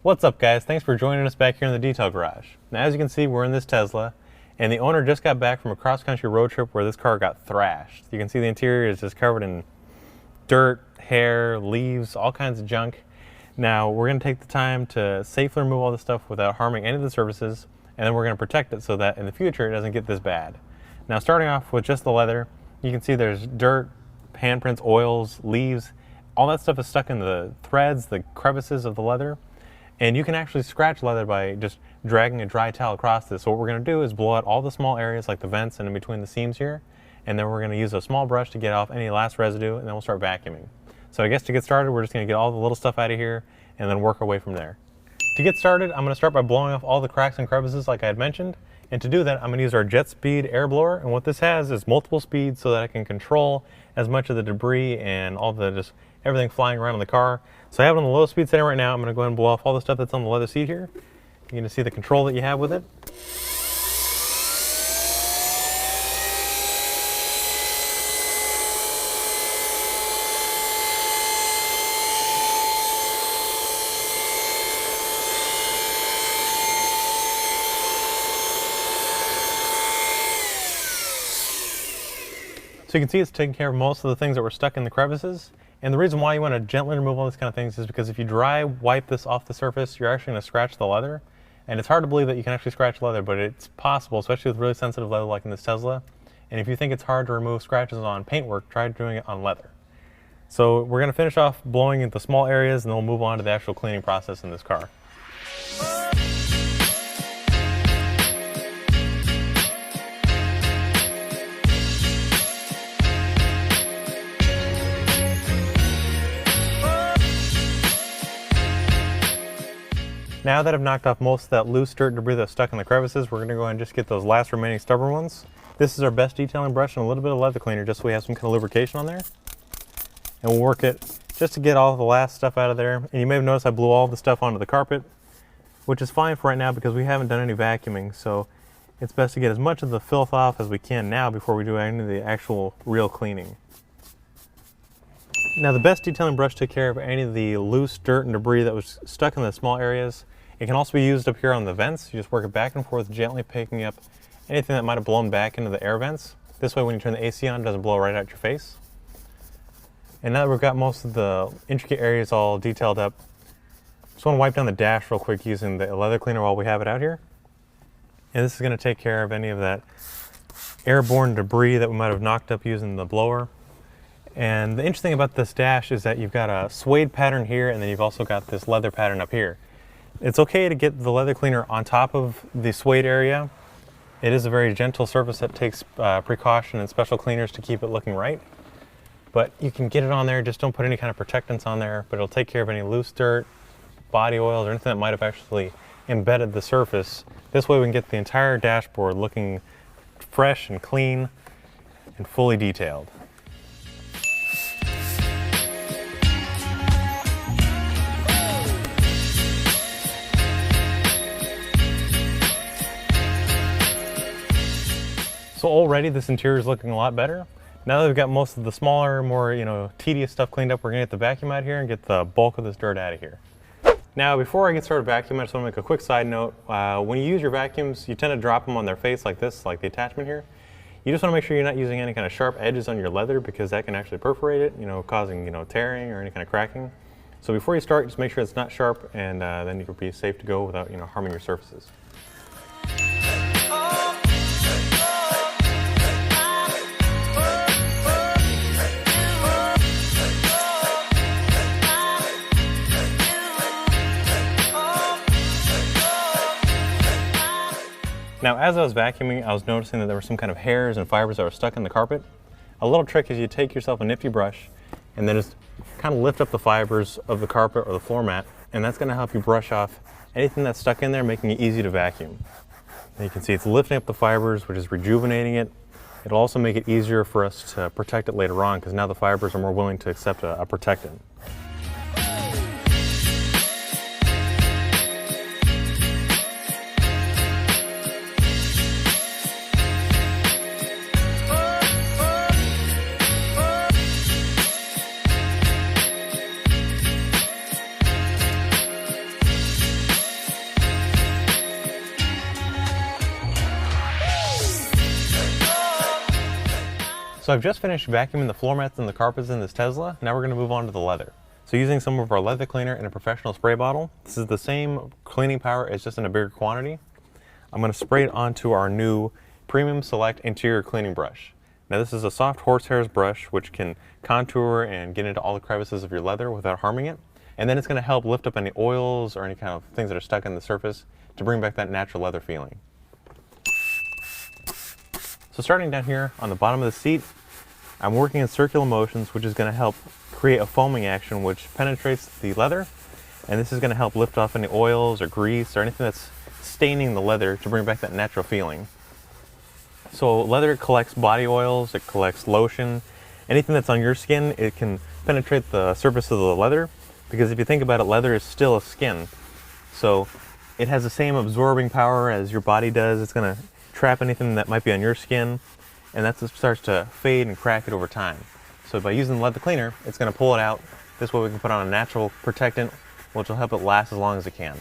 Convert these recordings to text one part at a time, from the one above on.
What's up guys, thanks for joining us back here in the Detail Garage. Now as you can see, we're in this Tesla, and the owner just got back from a cross-country road trip where this car got thrashed. You can see the interior is just covered in dirt, hair, leaves, all kinds of junk. Now we're going to take the time to safely remove all this stuff without harming any of the surfaces, and then we're going to protect it so that in the future it doesn't get this bad. Now starting off with just the leather, you can see there's dirt, handprints, oils, leaves, all that stuff is stuck in the threads, the crevices of the leather. And you can actually scratch leather by just dragging a dry towel across this. So what we're going to do is blow out all the small areas like the vents and in between the seams here. And then we're going to use a small brush to get off any last residue, and then we'll start vacuuming. So I guess to get started, we're just going to get all the little stuff out of here and then work our way from there. To get started, I'm going to start by blowing off all the cracks and crevices like I had mentioned. And to do that, I'm going to use our Jet Speed air blower. And what this has is multiple speeds so that I can control as much of the debris and all the just everything flying around in the car. So I have it on the low speed setting right now. I'm going to go ahead and blow off all the stuff that's on the leather seat here. You're going to see the control that you have with it. So you can see it's taking care of most of the things that were stuck in the crevices. And the reason why you want to gently remove all these kind of things is because if you dry wipe this off the surface, you're actually going to scratch the leather. And it's hard to believe that you can actually scratch leather, but it's possible, especially with really sensitive leather like in this Tesla. And if you think it's hard to remove scratches on paintwork, try doing it on leather. So we're going to finish off blowing into small areas, and then we'll move on to the actual cleaning process in this car. Now that I've knocked off most of that loose dirt and debris that's stuck in the crevices, we're going to go ahead and just get those last remaining stubborn ones. This is our best detailing brush and a little bit of leather cleaner just so we have some kind of lubrication on there. And we'll work it just to get all the last stuff out of there. And you may have noticed I blew all the stuff onto the carpet, which is fine for right now because we haven't done any vacuuming. So it's best to get as much of the filth off as we can now before we do any of the actual real cleaning. Now the best detailing brush took care of any of the loose dirt and debris that was stuck in the small areas. It can also be used up here on the vents. You just work it back and forth, gently picking up anything that might have blown back into the air vents. This way when you turn the AC on, it doesn't blow right out your face. And now that we've got most of the intricate areas all detailed up, just want to wipe down the dash real quick using the leather cleaner while we have it out here. And this is going to take care of any of that airborne debris that we might have knocked up using the blower. And the interesting thing about this dash is that you've got a suede pattern here, and then you've also got this leather pattern up here. It's okay to get the leather cleaner on top of the suede area. It is a very gentle surface that takes precaution and special cleaners to keep it looking right. But you can get it on there, just don't put any kind of protectants on there, but it'll take care of any loose dirt, body oils, or anything that might have actually embedded the surface. This way we can get the entire dashboard looking fresh and clean and fully detailed. So already this interior is looking a lot better. Now that we've got most of the smaller, more tedious stuff cleaned up, we're gonna get the vacuum out here and get the bulk of this dirt out of here. Now before I get started vacuuming, I just want to make a quick side note. When you use your vacuums, you tend to drop them on their face like this, like the attachment here. You just want to make sure you're not using any kind of sharp edges on your leather because that can actually perforate it, causing tearing or any kind of cracking. So before you start, just make sure it's not sharp, and then you can be safe to go without harming your surfaces. Now as I was vacuuming, I was noticing that there were some kind of hairs and fibers that were stuck in the carpet. A little trick is you take yourself a nifty brush and then just kind of lift up the fibers of the carpet or the floor mat, and that's going to help you brush off anything that's stuck in there, making it easy to vacuum. And you can see it's lifting up the fibers, which is rejuvenating it. It'll also make it easier for us to protect it later on because now the fibers are more willing to accept a protectant. So I've just finished vacuuming the floor mats and the carpets in this Tesla. Now we're going to move on to the leather. So using some of our leather cleaner in a professional spray bottle, this is the same cleaning power, it's just in a bigger quantity. I'm going to spray it onto our new Premium Select interior cleaning brush. Now this is a soft horsehairs brush which can contour and get into all the crevices of your leather without harming it. And then it's going to help lift up any oils or any kind of things that are stuck in the surface to bring back that natural leather feeling. So starting down here on the bottom of the seat, I'm working in circular motions, which is going to help create a foaming action which penetrates the leather, and this is going to help lift off any oils or grease or anything that's staining the leather to bring back that natural feeling. So leather collects body oils, it collects lotion, anything that's on your skin, it can penetrate the surface of the leather, because if you think about it, leather is still a skin. So it has the same absorbing power as your body does. It's going to trap anything that might be on your skin, and that starts to fade and crack it over time. So by using the leather cleaner, it's going to pull it out. This way we can put on a natural protectant, which will help it last as long as it can.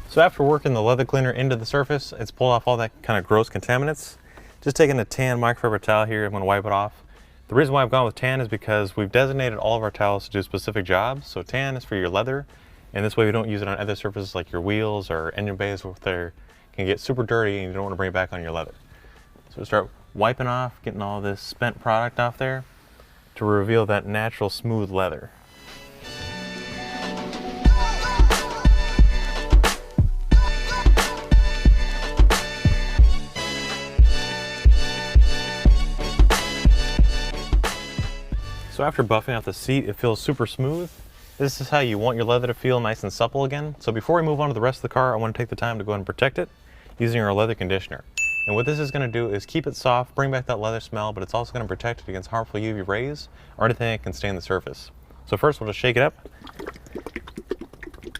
So after working the leather cleaner into the surface, it's pulled off all that kind of gross contaminants. Just taking a tan microfiber towel here, I'm going to wipe it off. The reason why I've gone with tan is because we've designated all of our towels to do specific jobs. So tan is for your leather, and this way we don't use it on other surfaces like your wheels or engine bays where they can get super dirty and you don't want to bring it back on your leather. So we start wiping off, getting all this spent product off there to reveal that natural smooth leather. So after buffing out the seat, it feels super smooth. This is how you want your leather to feel, nice and supple again. So before we move on to the rest of the car, I want to take the time to go ahead and protect it using our leather conditioner. And what this is going to do is keep it soft, bring back that leather smell, but it's also going to protect it against harmful UV rays or anything that can stain the surface. So first we'll just shake it up.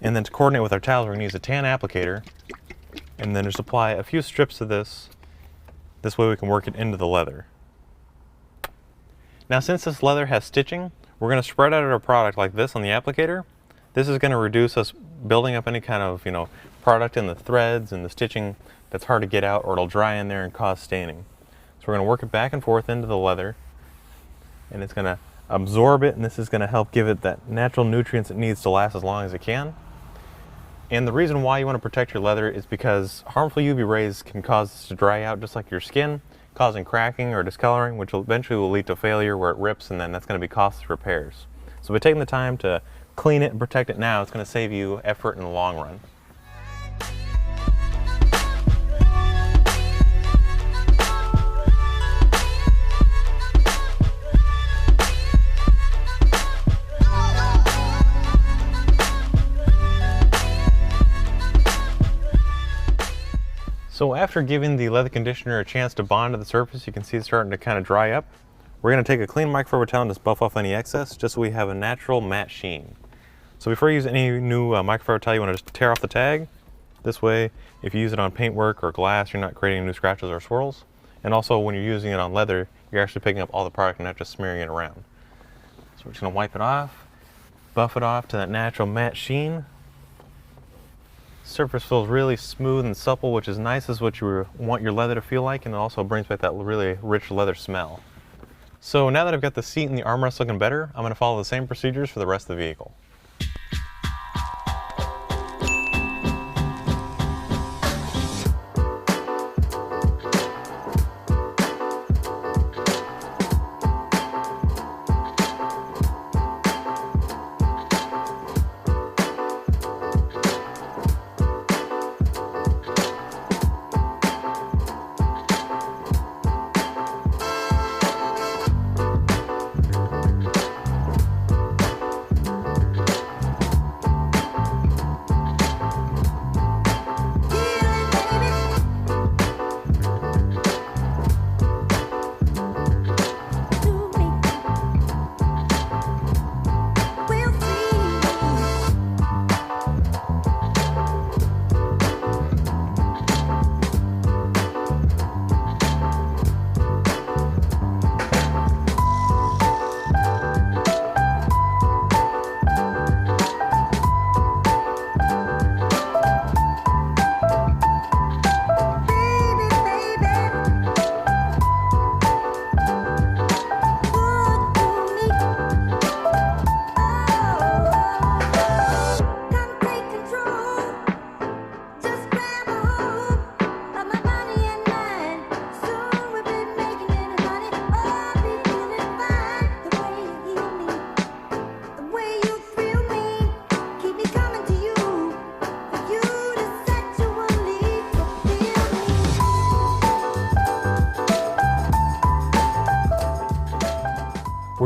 And then to coordinate with our towels, we're going to use a tan applicator and then just apply a few strips of this. This way we can work it into the leather. Now since this leather has stitching, we're going to spread out our product like this on the applicator. This is going to reduce us building up any kind of, product in the threads and the stitching that's hard to get out, or it'll dry in there and cause staining. So we're going to work it back and forth into the leather, and it's going to absorb it, and this is going to help give it that natural nutrients it needs to last as long as it can. And the reason why you want to protect your leather is because harmful UV rays can cause this to dry out just like your skin, causing cracking or discoloring, which eventually will lead to failure where it rips, and then that's going to be costly repairs. So by taking the time to clean it and protect it now, it's going to save you effort in the long run. So after giving the leather conditioner a chance to bond to the surface, you can see it's starting to kind of dry up. We're going to take a clean microfiber towel and just buff off any excess, just so we have a natural matte sheen. So before you use any new microfiber towel, you want to just tear off the tag. This way, if you use it on paintwork or glass, you're not creating new scratches or swirls. And also, when you're using it on leather, you're actually picking up all the product and not just smearing it around. So we're just going to wipe it off, buff it off to that natural matte sheen. Surface feels really smooth and supple, which is nice, is what you want your leather to feel like, and it also brings back that really rich leather smell. So now that I've got the seat and the armrest looking better, I'm going to follow the same procedures for the rest of the vehicle.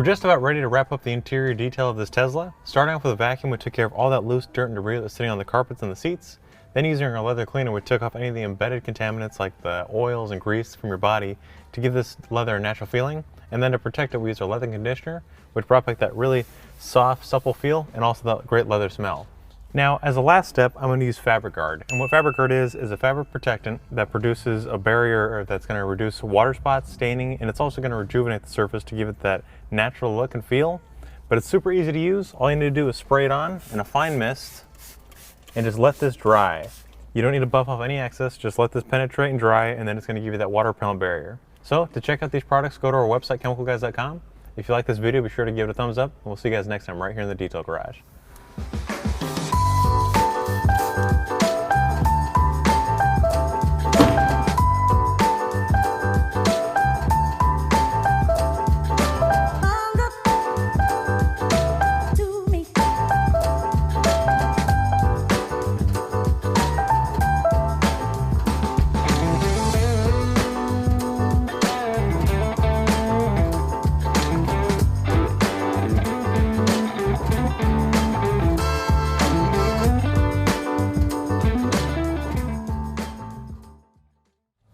We're just about ready to wrap up the interior detail of this Tesla. Starting off with a vacuum, we took care of all that loose dirt and debris that was sitting on the carpets and the seats. Then using our leather cleaner, we took off any of the embedded contaminants like the oils and grease from your body to give this leather a natural feeling. And then to protect it, we used our leather conditioner, which brought back that really soft, supple feel and also that great leather smell. Now, as a last step, I'm going to use Fabric Guard. And what Fabric Guard is a fabric protectant that produces a barrier that's going to reduce water spots, staining, and it's also going to rejuvenate the surface to give it that natural look and feel. But it's super easy to use. All you need to do is spray it on in a fine mist and just let this dry. You don't need to buff off any excess, just let this penetrate and dry, and then it's going to give you that water repellent barrier. So to check out these products, go to our website, chemicalguys.com. If you like this video, be sure to give it a thumbs up, and we'll see you guys next time right here in the Detail Garage.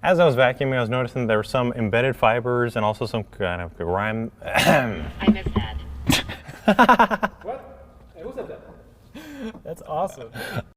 As I was vacuuming, I was noticing there were some embedded fibers and also some kind of grime. I missed that. What? Hey, who said that? That's awesome.